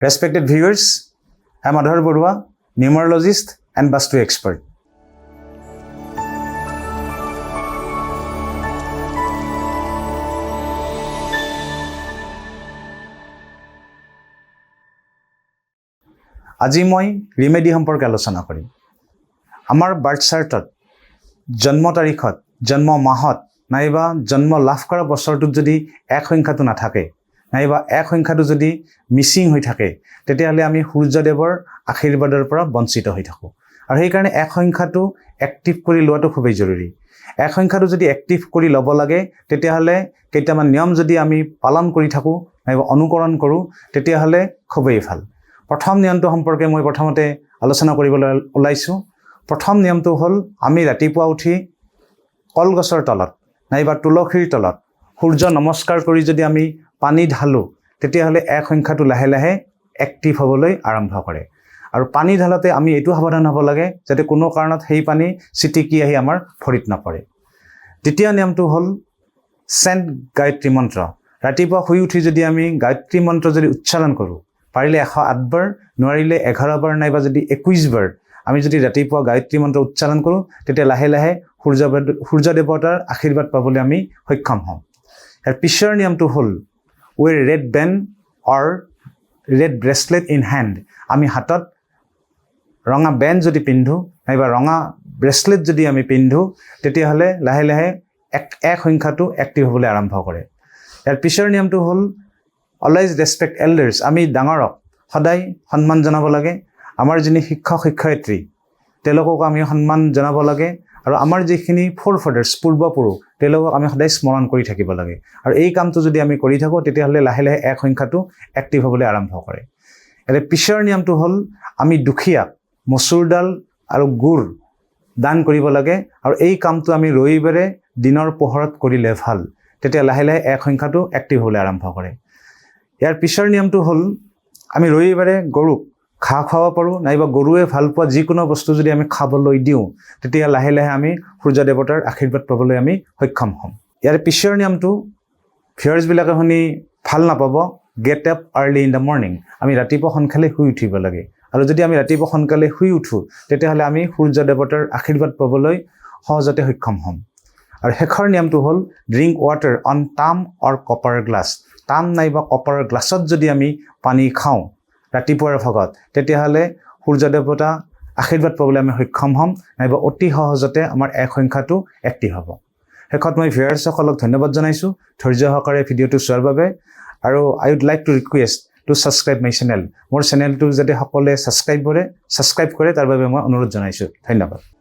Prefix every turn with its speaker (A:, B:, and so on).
A: Respected viewers, I am Adhar Barua, numerologist and Vastu expert. আজি মই remedy সম্পৰ্কে আলোচনা কৰিম। আমাৰ বাৰ্থ চাৰ্টত জন্ম তাৰিখত, জন্ম মাহত নাইবা জন্ম লাভ কৰা বছৰটোত যদি এক সংখ্যাটো নাথাকে নাইবা এক সংখ্যাটো যদি মিছিং হৈ থাকে, তেতিয়াহ'লে আমি সূৰ্যদেৱৰ আশীৰ্বাদৰ পৰা বঞ্চিত হৈ থাকোঁ। আৰু সেইকাৰণে এক সংখ্যাটো এক্টিভ কৰি লোৱাটো খুবেই জৰুৰী। এক সংখ্যাটো যদি এক্টিভ কৰি ল'ব লাগে, তেতিয়াহ'লে কেইটামান নিয়ম যদি আমি পালন কৰি থাকোঁ নাইবা অনুকৰণ কৰোঁ, তেতিয়াহ'লে খুবেই ভাল। প্ৰথম নিয়মটো সম্পৰ্কে মই প্ৰথমতে আলোচনা কৰিবলৈ ওলাইছোঁ। প্ৰথম নিয়মটো হ'ল আমি ৰাতিপুৱা উঠি কলগছৰ তলত নাইবা তুলসীৰ তলত সূৰ্য নমস্কাৰ কৰি যদি আমি পানী ঢালোঁ, তেতিয়াহ'লে এক সংখ্যাটো লাহে লাহে এক্টিভ হ'বলৈ আৰম্ভ কৰে। আৰু পানী ঢালোতে আমি এইটো সাৱধান হ'ব লাগে যাতে কোনো কাৰণত সেই পানী ছিটিকি আহি আমাৰ ভৰিত নপৰে। দ্বিতীয় নিয়মটো হ'ল চেণ্ট গায়ত্ৰী মন্ত্ৰ। ৰাতিপুৱা শুই উঠি যদি আমি গায়ত্ৰী মন্ত্ৰ যদি উচ্চাৰণ কৰোঁ, পাৰিলে 108 বাৰ, নোৱাৰিলে 11 বাৰ নাইবা যদি 21 বাৰ আমি যদি ৰাতিপুৱা গায়ত্ৰী মন্ত্ৰ উচ্চাৰণ কৰোঁ, তেতিয়া লাহে লাহে সূৰ্য দেৱতাৰ আশীৰ্বাদ পাবলৈ আমি সক্ষম হ'ম। ইয়াৰ পিছৰ নিয়মটো হ'ল wear red band or red bracelet in hand. আমি হাতত ৰঙা বেণ্ড যদি পিন্ধোঁ নাইবা ৰঙা ব্ৰেচলেট যদি আমি পিন্ধোঁ, তেতিয়াহ'লে লাহে লাহে এক সংখ্যাটো এক্টিভ হ'বলৈ আৰম্ভ কৰে। ইয়াৰ পিছৰ নিয়মটো হ'ল অলৱেজ ৰেচপেক্ট এল্ডাৰ্ছ। আমি ডাঙৰক সদায় সন্মান জনাব লাগে। আমাৰ যিখিনি শিক্ষক শিক্ষয়িত্ৰী, তেওঁলোকক আমি সন্মান জনাব লাগে। আৰু আমাৰ যিখিনি ফ'ৰফাদাৰ্ছ, পূৰ্বপুৰুষ, তেওঁলোকক আমি সদায় স্মৰণ কৰি থাকিব লাগে। আৰু এই কামটো যদি আমি কৰি থাকোঁ, তেতিয়াহ'লে লাহে লাহে এক সংখ্যাটো এক্টিভ হ'বলৈ আৰম্ভ কৰে। ইয়াৰে পিছৰ নিয়মটো হ'ল আমি দুখীয়াক মচুৰ দাল আৰু গুড় দান কৰিব লাগে। আৰু এই কামটো আমি ৰবিবাৰে দিনৰ পোহৰত কৰিলে ভাল। তেতিয়া লাহে লাহে এক সংখ্যাটো এক্টিভ হ'বলৈ আৰম্ভ কৰে। ইয়াৰ পিছৰ নিয়মটো হ'ল আমি ৰবিবাৰে গৰুক ঘাঁহ খুৱাব পাৰোঁ নাইবা গৰুৱে ভাল পোৱা যিকোনো বস্তু যদি আমি খাবলৈ দিওঁ, তেতিয়া লাহে লাহে আমি সূৰ্য দেৱতাৰ আশীৰ্বাদ পাবলৈ আমি সক্ষম হ'ম। ইয়াৰ পিছৰ নিয়মটো ভিউৱাৰ্ছবিলাকে শুনি ভাল নাপাব, get up early in the morning. আমি ৰাতিপুৱা সোনকালে শুই উঠিব লাগে। আৰু যদি আমি ৰাতিপুৱা সোনকালে শুই উঠোঁ, তেতিয়াহ'লে আমি সূৰ্য দেৱতাৰ আশীৰ্বাদ পাবলৈ সহজতে সক্ষম হ'ম। আৰু শেষৰ নিয়মটো হ'ল ড্ৰিংক ৱাটাৰ অন টাম অৰ কপাৰ গ্লাছ। টাম নাইবা কপাৰ গ্লাছত যদি আমি পানী খাওঁ ৰাতিপুৱাৰ ভাগত, তেতিয়াহ'লে সূৰ্য দেৱতা আশীৰ্বাদ পাবলৈ আমি সক্ষম হ'ম নাইবা অতি সহজতে আমাৰ এক সংখ্যাটো এক্টিভ হ'ব। শেষত মই ভিউৱাৰ্ছসকলক ধন্যবাদ জনাইছোঁ ধৈৰ্য সহকাৰে ভিডিঅ'টো চোৱাৰ বাবে। আৰু I would like to request to subscribe my channel. মোৰ চেনেলটো যাতে সকলোৱে ছাবস্ক্ৰাইব কৰে, তাৰ বাবে মই অনুৰোধ জনাইছোঁ। ধন্যবাদ।